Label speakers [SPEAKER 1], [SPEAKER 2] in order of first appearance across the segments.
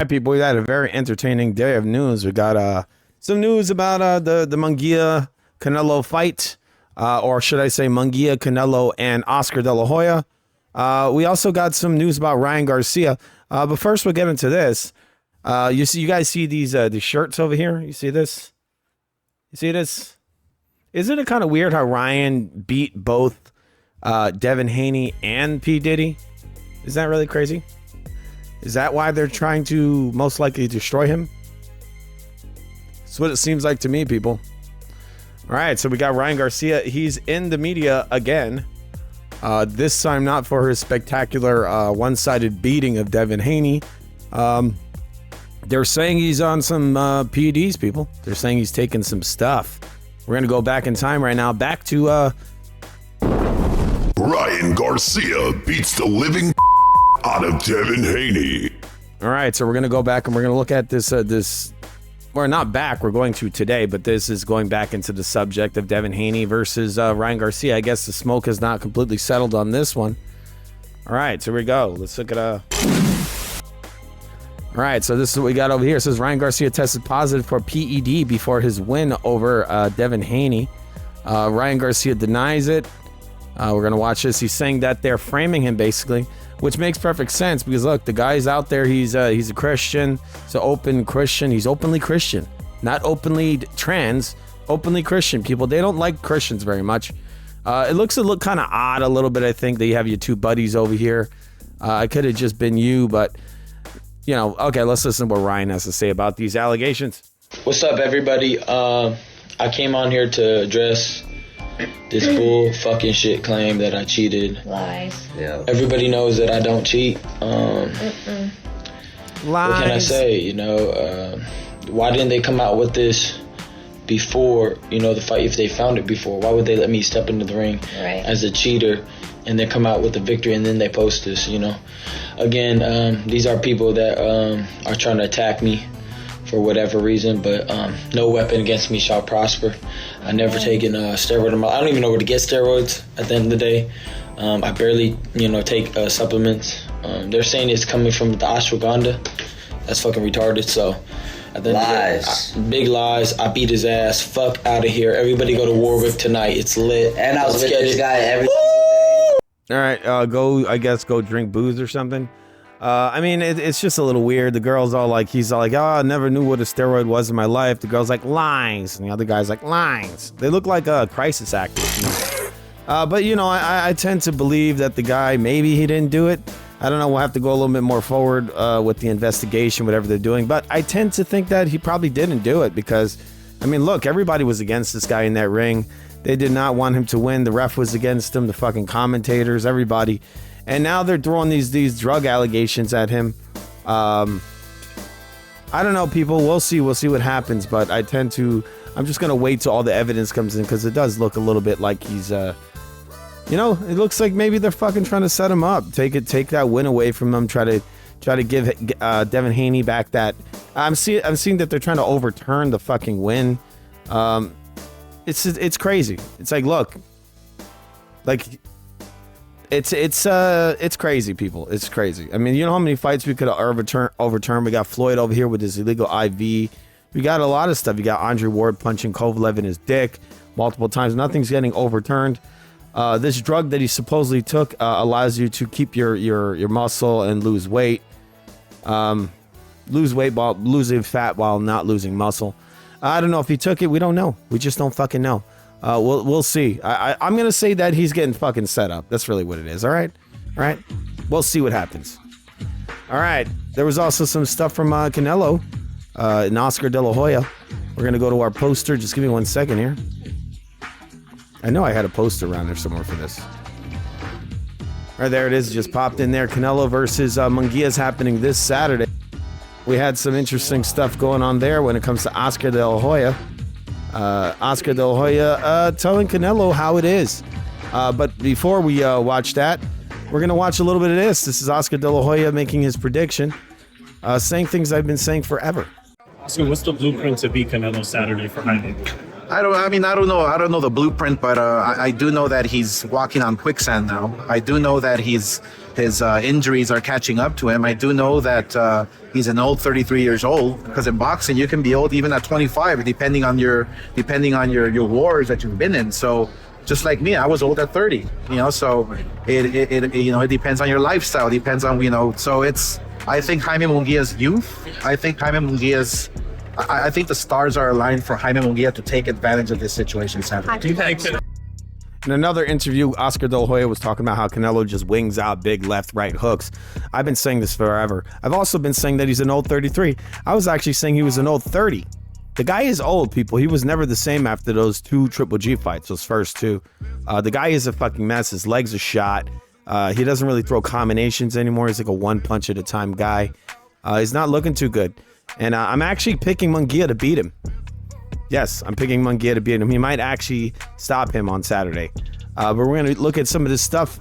[SPEAKER 1] right, people, we had a very entertaining day of news. We got some news about the Munguia Canelo fight, or should I say Munguia, Canelo, and Oscar De La Hoya. We also got some news about Ryan Garcia. But first, we'll get into this. You guys see these shirts over here? You see this? You see this? Isn't it kind of weird how Ryan beat both Devin Haney and P. Diddy? Is that really crazy? Is that why they're trying to most likely destroy him? That's what it seems like to me, people. All right, so we got Ryan Garcia. He's in the media again. This time not for his spectacular one-sided beating of Devin Haney. They're saying he's on some PEDs, people. They're saying he's taking some stuff. We're going to go back in time right now. Back to...
[SPEAKER 2] Ryan Garcia beats the living out of Devin Haney.
[SPEAKER 1] All right, so we're going to go back and we're going to look at this... We're not back. We're going to today, but this is going back into the subject of Devin Haney versus Ryan Garcia. I guess the smoke is not completely settled on this one. All right, so here we go. Let's look at All right, so this is what we got over here. It says Ryan Garcia tested positive for PED before his win over Devin Haney. Ryan Garcia denies it. We're going to watch this. He's saying that they're framing him, basically, which makes perfect sense because, look, the guy's out there. He's a Christian. He's an open Christian. He's openly Christian, not openly trans, openly Christian. People, they don't like Christians very much. It looks kind of odd a little bit, I think, that you have your two buddies over here. I could have just been you, but, you know, okay, let's listen to what Ryan has to say about these allegations.
[SPEAKER 3] What's up, everybody? I came on here to address this bull fucking shit claim that I cheated.
[SPEAKER 4] Lies.
[SPEAKER 3] Yeah. Everybody knows that I don't cheat.
[SPEAKER 1] Lies.
[SPEAKER 3] What can I say? You know, why didn't they come out with this before, you know, the fight? If they found it before, why would they let me step into the ring as a cheater and then come out with the victory and then they post this, you know? Again, these are people that are trying to attack me for whatever reason, but no weapon against me shall prosper. I never taken steroid in my life. I don't even know where to get steroids at the end of the day. I barely, you know, take supplements. They're saying it's coming from the ashwagandha. That's fucking retarded. So at the end
[SPEAKER 5] lies.
[SPEAKER 3] Of the day, big lies. I beat his ass. Fuck out of here. Everybody go to Warwick tonight. It's lit.
[SPEAKER 5] And I was with this guy every
[SPEAKER 1] single day. All right, go drink booze or something. I mean, it's just a little weird. The girl's all like, he's all like, oh, I never knew what a steroid was in my life. The girl's like, lies. And the other guy's like, lies. They look like crisis actors. You know? But, you know, I tend to believe that the guy, maybe he didn't do it. I don't know. We'll have to go a little bit more forward with the investigation, whatever they're doing. But I tend to think that he probably didn't do it because, I mean, look, everybody was against this guy in that ring. They did not want him to win. The ref was against him, the fucking commentators, everybody. And now they're throwing these drug allegations at him. I don't know, people. We'll see what happens. But I'm just going to wait till all the evidence comes in because it does look a little bit like he's, you know, it looks like maybe they're fucking trying to set him up. Take that win away from him. Try to give Devin Haney back that. I'm seeing that they're trying to overturn the fucking win. It's crazy. It's like, look, like, it's crazy, people. It's crazy. I mean, you know how many fights we could have overturned? We got Floyd over here with his illegal IV. We got a lot of stuff. You got Andre Ward punching Kovalev in his dick multiple times. Nothing's getting overturned. This drug that he supposedly took allows you to keep your muscle and lose weight. Lose weight while losing fat while not losing muscle. I don't know if he took it. We don't know. We just don't fucking know. We'll see. I'm gonna say that he's getting fucking set up. That's really what it is. All right. We'll see what happens. All right. There was also some stuff from Canelo and Oscar De La Hoya. We're gonna go to our poster. Just give me 1 second here. I know I had a poster around there somewhere for this. All right, there it is. Just popped in there. Canelo versus Munguia is happening this Saturday. We had some interesting stuff going on there when it comes to Oscar De La Hoya. Oscar De La Hoya telling Canelo how it is. But before we watch that, we're going to watch a little bit of this. This is Oscar De La Hoya making his prediction, saying things I've been saying forever.
[SPEAKER 6] Oscar, what's the blueprint to beat Canelo Saturday for haney?
[SPEAKER 4] I don't know the blueprint, but I do know that he's walking on quicksand now. I do know that his injuries are catching up to him. I do know that he's an old 33 years old, because in boxing you can be old even at 25, depending on your wars that you've been in. So just like me, I was old at 30. So it depends on your lifestyle. Depends on So I think Jaime Munguia's youth. I think the stars are aligned for Jaime Munguia to take advantage of this situation, Saturday.
[SPEAKER 1] In another interview, Oscar De La Hoya was talking about how Canelo just wings out big left, right hooks. I've been saying this forever. I've also been saying that he's an old 33. I was actually saying he was an old 30. The guy is old, people. He was never the same after those 2 Triple G fights, those first 2. The guy is a fucking mess. His legs are shot. He doesn't really throw combinations anymore. He's like a one punch at a time guy. He's not looking too good. And I'm actually picking Munguia to beat him. Yes, I'm picking Munguia to beat him. He might actually stop him on Saturday. But we're going to look at some of this stuff.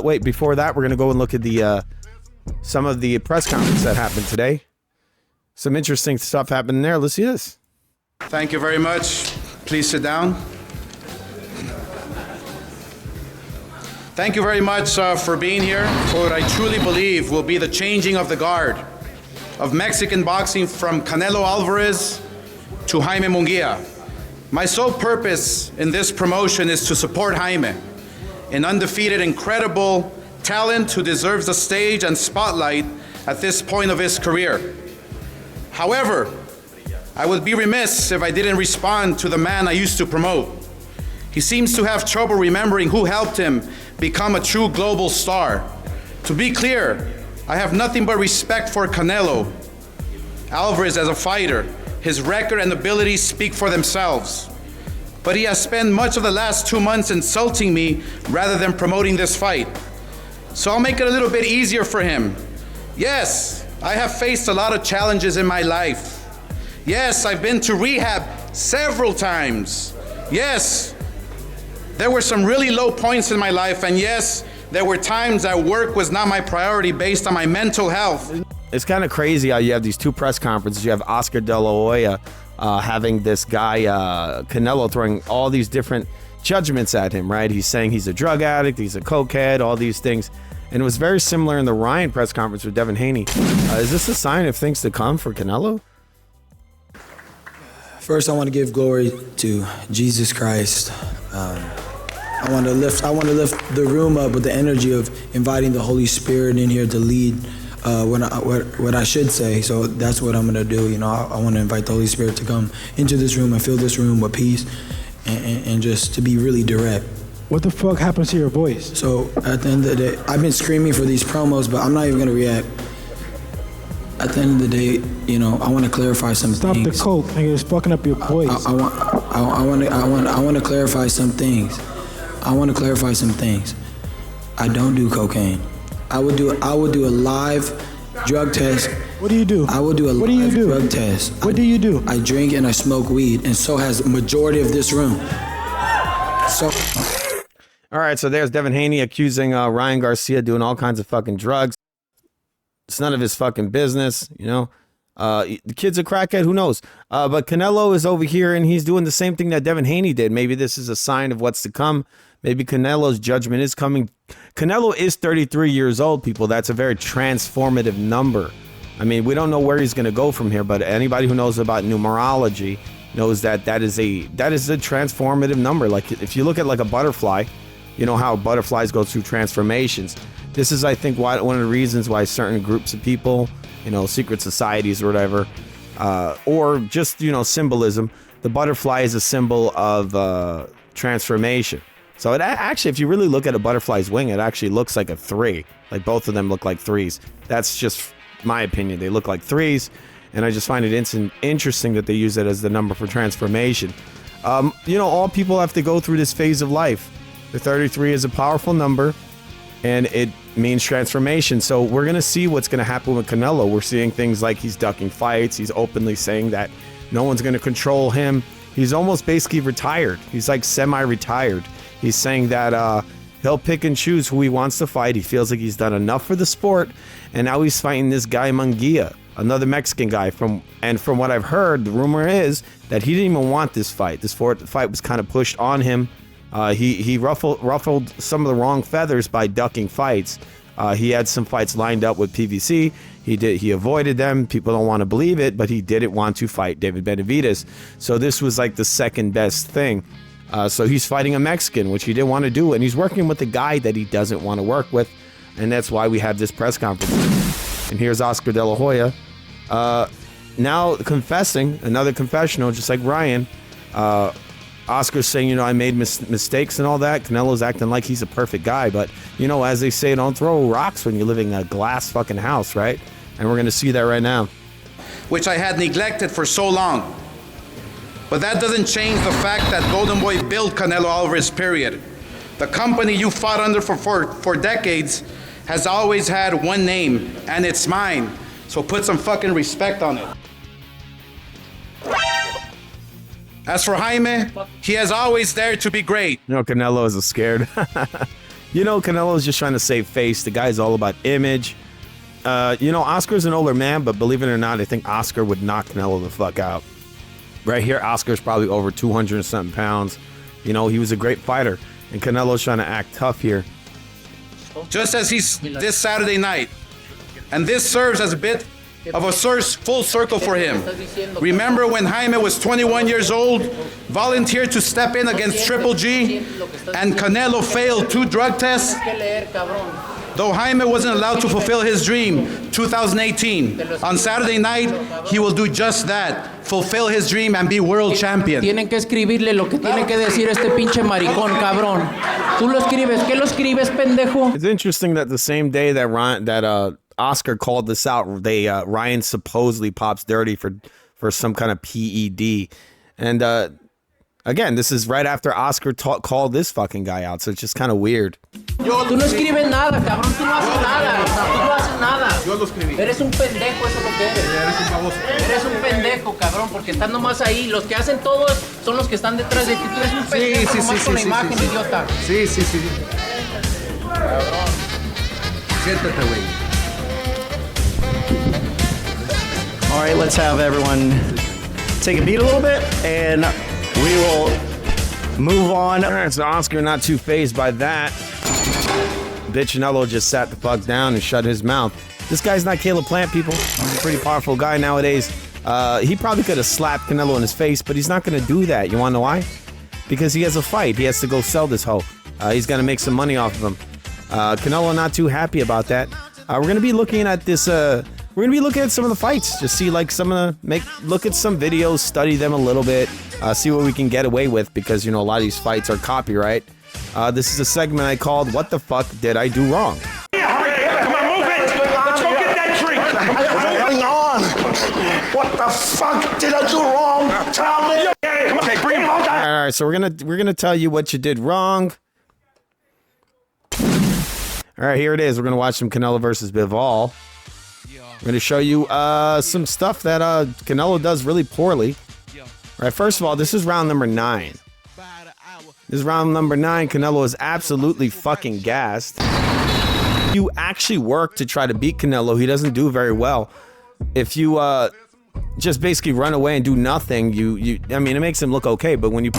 [SPEAKER 1] Wait, before that, we're going to go and look at the some of the press conference that happened today. Some interesting stuff happened there. Let's see this.
[SPEAKER 5] Thank you very much. Please sit down. Thank you very much for being here for what I truly believe will be the changing of the guard of Mexican boxing from Canelo Alvarez to Jaime Munguia. My sole purpose in this promotion is to support Jaime, an undefeated, incredible talent who deserves the stage and spotlight at this point of his career. However, I would be remiss if I didn't respond to the man I used to promote. He seems to have trouble remembering who helped him become a true global star. To be clear, I have nothing but respect for Canelo Alvarez as a fighter. His record and abilities speak for themselves. But he has spent much of the last 2 months insulting me rather than promoting this fight. So I'll make it a little bit easier for him. Yes, I have faced a lot of challenges in my life. Yes, I've been to rehab several times. Yes, there were some really low points in my life, and yes, there were times that work was not my priority based on my mental health.
[SPEAKER 1] It's kind of crazy how you have these 2 press conferences. You have Oscar De La Hoya having this guy, Canelo, throwing all these different judgments at him, right? He's saying he's a drug addict, he's a cokehead, all these things. And it was very similar in the Ryan press conference with Devin Haney. Is this a sign of things to come for Canelo?
[SPEAKER 6] First, I want to give glory to Jesus Christ. I want to lift the room up with the energy of inviting the Holy Spirit in here to lead what I should say. So that's what I'm gonna do. I want to invite the Holy Spirit to come into this room and fill this room with peace, and just to be really direct.
[SPEAKER 7] What the fuck happens to your voice?
[SPEAKER 6] So at the end of the day, I've been screaming for these promos, but I'm not even gonna react. At the end of the day, I want to clarify some things.
[SPEAKER 7] Stop the coke, nigga. It's fucking up your voice.
[SPEAKER 6] I want to clarify some things. I don't do cocaine. I would do a live drug test.
[SPEAKER 7] What do you do?
[SPEAKER 6] I would do a live drug test.
[SPEAKER 7] What do you do?
[SPEAKER 6] I drink and I smoke weed, and so has the majority of this room. So.
[SPEAKER 1] All right, so there's Devin Haney accusing Ryan Garcia doing all kinds of fucking drugs. It's none of his fucking business, The kid's a crackhead, who knows? But Canelo is over here and he's doing the same thing that Devin Haney did. Maybe this is a sign of what's to come. Maybe Canelo's judgment is coming. Canelo is 33 years old, people. That's a very transformative number. I mean, we don't know where he's going to go from here, but anybody who knows about numerology knows that that is a transformative number. Like if you look at like a butterfly, you know how butterflies go through transformations. This is, I think, one of the reasons why certain groups of people, secret societies or whatever, or just, symbolism, the butterfly is a symbol of transformation. So it actually, if you really look at a butterfly's wing, it actually looks like a 3. Like both of them look like 3s. That's just my opinion. They look like 3s, and I just find it interesting that they use it as the number for transformation. All people have to go through this phase of life. The 33 is a powerful number, and it means transformation. So we're going to see what's going to happen with Canelo. We're seeing things like he's ducking fights. He's openly saying that no one's going to control him. He's almost basically retired. He's like semi-retired. He's saying that he'll pick and choose who he wants to fight. He feels like he's done enough for the sport, and now he's fighting this guy Munguia. another Mexican guy. From what I've heard, the rumor is that he didn't even want this fight. This fight was kind of pushed on him. He ruffled some of the wrong feathers by ducking fights. He had some fights lined up with PVC. He avoided them. People don't want to believe it, but he didn't want to fight David Benavidez. So this was like the second best thing. So he's fighting a Mexican, which he didn't want to do, and he's working with a guy that he doesn't want to work with, and that's why we have this press conference. And here's Oscar De La Hoya, now confessing, another confessional, just like Ryan. Oscar's saying, I made mistakes and all that. Canelo's acting like he's a perfect guy, but, as they say, don't throw rocks when you're living in a glass fucking house, right? And we're going to see that right now.
[SPEAKER 5] Which I had neglected for so long. But that doesn't change the fact that Golden Boy built Canelo Alvarez, period. The company you fought under for decades has always had one name, and it's mine. So put some fucking respect on it. As for Jaime, he has always dared to be great.
[SPEAKER 1] Canelo is scared. Canelo is just trying to save face. The guy's all about image. Oscar's an older man, but believe it or not, I think Oscar would knock Canelo the fuck out. Right here, Oscar's probably over 200 and something pounds. He was a great fighter, and Canelo's trying to act tough here.
[SPEAKER 5] Just as he's this Saturday night. And this serves as a bit of a full circle for him. Remember when Jaime was 21 years old, volunteered to step in against Triple G, and Canelo failed 2 drug tests? Though Jaime wasn't allowed to fulfill his dream, 2018, on Saturday night, he will do just that, fulfill his dream and be world champion.
[SPEAKER 8] Tienen que escribirle lo que tiene que decir este pinche maricón, cabrón. Tú lo escribes, ¿qué lo escribes, pendejo?
[SPEAKER 1] It's interesting that the same day that Oscar called this out, Ryan supposedly pops dirty for some kind of PED, and again, this is right after Oscar called this fucking guy out, so it's just kind of weird.
[SPEAKER 8] Tú no escribes nada, cabrón. Tú no haces nada. Tú no haces nada. Yo lo escribí. Eres un pendejo, eso es lo que eres. Eres un baboso. Eres un pendejo, cabrón, porque estás nomás ahí. Los que hacen todo son los que están detrás de ti. Tú eres un pendejo nomás con la imagen, idiota.
[SPEAKER 9] Sí. Cabrón. Siéntate, güey.
[SPEAKER 10] All right, let's have everyone take a beat a little bit, and we will move on.
[SPEAKER 1] All right, so Oscar not too fazed by that. Canelo just sat the fuck down and shut his mouth. This guy's not Caleb Plant, people. He's a pretty powerful guy nowadays. He probably could have slapped Canelo in his face, but he's not going to do that. You want to know why? Because he has a fight. He has to go sell this hoe. He's going to make some money off of him. Canelo not too happy about that. We're going to be looking at this... we're going to be looking at some of the fights. Just see like look at some videos, study them a little bit, see what we can get away with, because, a lot of these fights are copyright. This is a segment I called, What the Fuck Did I Do Wrong?
[SPEAKER 11] Yeah, come on, move it. Let's go get that drink. Hang on. What the fuck did I do wrong? Tell me. Yeah, come on. Okay, bring him all down.
[SPEAKER 1] All right, so we're gonna tell you what you did wrong. All right, here it is. We're gonna watch some Canelo versus Bivol. We're gonna show you some stuff that Canelo does really poorly. All right, first of all, this is round number 9. This is round number 9. Canelo is absolutely fucking gassed. You actually work to try to beat Canelo. He doesn't do very well. If you just basically run away and do nothing, I mean, it makes him look okay, but when you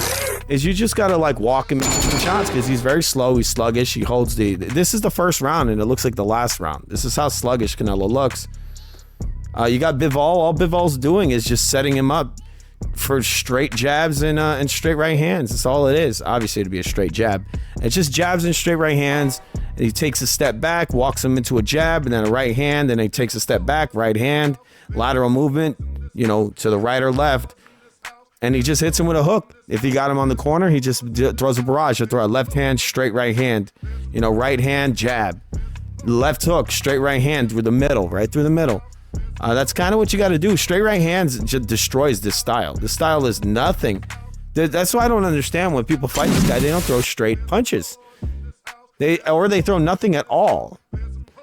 [SPEAKER 1] just gotta like walk him into some shots, because he's very slow, he's sluggish, he holds this is the first round and it looks like the last round. This is how sluggish Canelo looks. You got Bivol. All Bivol's doing is just setting him up for straight jabs and straight right hands. That's all it is. Obviously, to be a straight jab, it's just jabs and straight right hands. And he takes a step back, walks him into a jab, and then a right hand. Then he takes a step back, right hand, lateral movement, to the right or left, and he just hits him with a hook. If he got him on the corner, he just throws a barrage. He'll throw a left hand, straight right hand, right hand, jab, left hook, straight right hand through the middle, right through the middle. That's kind of what you got to do. Straight right hands just destroys this style. This style is nothing. That's why I don't understand when people fight this guy. They don't throw straight punches. They throw nothing at all.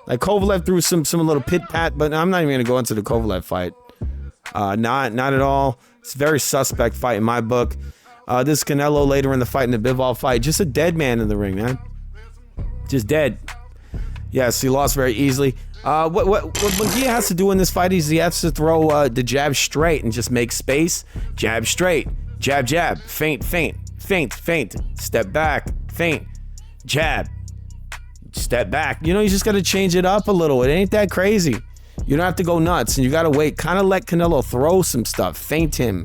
[SPEAKER 1] Like Kovalev threw some little pit pat, but I'm not even gonna go into the Kovalev fight. Not at all. It's a very suspect fight in my book. This Canelo later in the fight, in the Bivol fight, just a dead man in the ring, man. Just dead. Yes, he lost very easily. What Munguia has to do in this fight is he has to throw the jab straight and just make space. Jab straight, jab, jab, feint, feint, feint, feint, step back, feint, jab, step back. You know, you just got to change it up a little. It ain't that crazy. You don't have to go nuts, and you got to wait. Kind of let Canelo throw some stuff, feint him.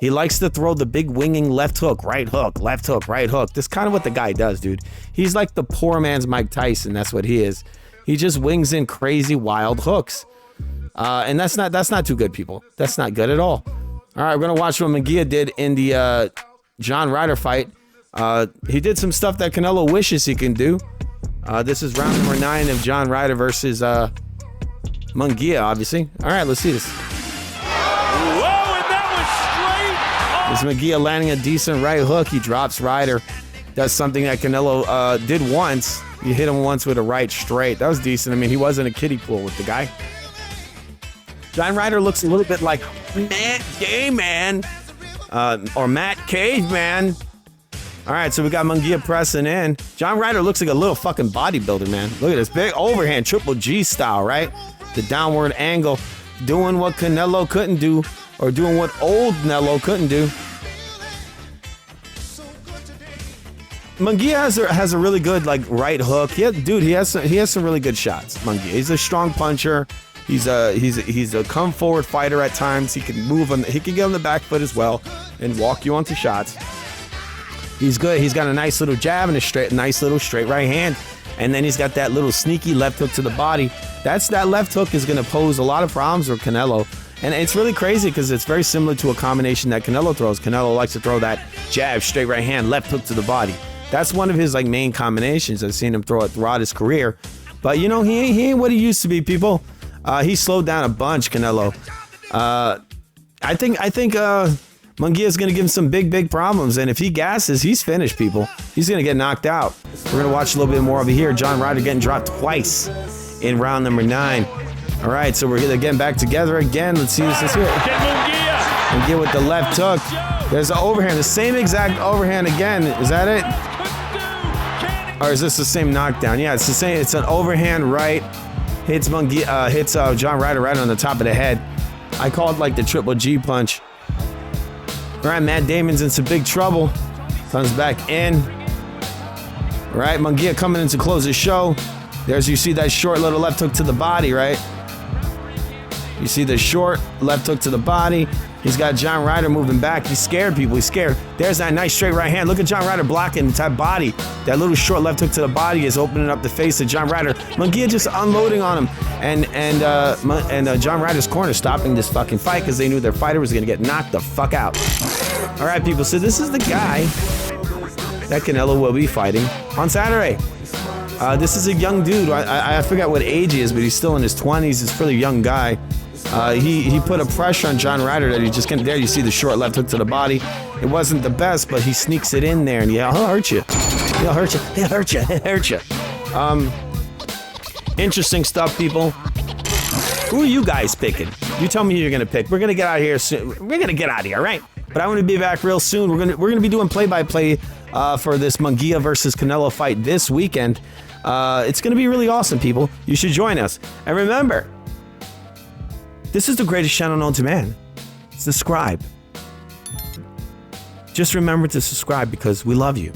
[SPEAKER 1] He likes to throw the big winging left hook, right hook, left hook, right hook. That's kind of what the guy does, dude. He's like the poor man's Mike Tyson. That's what he is. He just wings in crazy, wild hooks. And that's not too good, people. That's not good at all. All right, we're going to watch what Munguia did in the John Ryder fight. He did some stuff that Canelo wishes he can do. This is round number 9 of John Ryder versus Munguia, obviously. All right, let's see this. This Munguia landing a decent right hook. He drops Ryder. That's something that Canelo did once. You hit him once with a right straight. That was decent. I mean, he wasn't a kiddie pool with the guy. John Ryder looks a little bit like Matt Caveman. Or Matt Caveman. All right, so we got Munguia pressing in. John Ryder looks like a little fucking bodybuilder, man. Look at this big overhand, triple G style, right? The downward angle. Doing what Canelo couldn't do. Or doing what old Nello couldn't do. Munguia has a really good like right hook. He has some really good shots. Munguia. He's a strong puncher. He's a come forward fighter at times. He can move on. He can get on the back foot as well and walk you onto shots. He's good. He's got a nice little jab and a nice little straight right hand. And then he's got that little sneaky left hook to the body. That left hook is going to pose a lot of problems for Canelo. And it's really crazy because it's very similar to a combination that Canelo throws. Canelo likes to throw that jab, straight right hand, left hook to the body. That's one of his like main combinations. I've seen him throw it throughout his career. But you know, he ain't what he used to be, people. He slowed down a bunch, Canelo. I think Munguia is going to give him some big problems. And if he gasses, he's finished, people. He's going to get knocked out. We're going to watch a little bit more over here. John Ryder getting dropped twice in round number 9. All right, so we're getting back together again. Let's see this here. Munguia with the left hook. There's an overhand, the same exact overhand again. Is that it? Or is this the same knockdown? Yeah, it's the same. It's an overhand right. Hits Munguia, hits John Ryder right on the top of the head. I call it like the triple G punch. All right, Matt Damon's in some big trouble. Comes back in. All right, Munguia coming in to close the show. There's, you see that short little left hook to the body, right? You see the short left hook to the body. He's got John Ryder moving back. He's scared, people. He's scared. There's that nice straight right hand. Look at John Ryder blocking that body. That little short left hook to the body is opening up the face of John Ryder. Munguia just unloading on him. And John Ryder's corner stopping this fucking fight because they knew their fighter was going to get knocked the fuck out. All right, people. So this is the guy that Canelo will be fighting on Saturday. This is a young dude. I forgot what age he is, but he's still in his 20s. He's a pretty young guy. He put a pressure on John Ryder that he just couldn't. There you see the short left hook to the body. It wasn't the best, but he sneaks it in there, and he'll hurt you. He'll hurt you. He'll hurt you. He'll hurt you. Interesting stuff, people. Who are you guys picking? You tell me who you're gonna pick. We're gonna get out of here soon. We're gonna get out of here, all right? But I'm gonna be back real soon. We're gonna be doing play-by-play for this Munguia versus Canelo fight this weekend. It's gonna be really awesome, people. You should join us. And remember, this is the greatest channel known to man. Subscribe. Just remember to subscribe because we love you.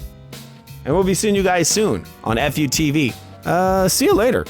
[SPEAKER 1] And we'll be seeing you guys soon on FUTV. See you later.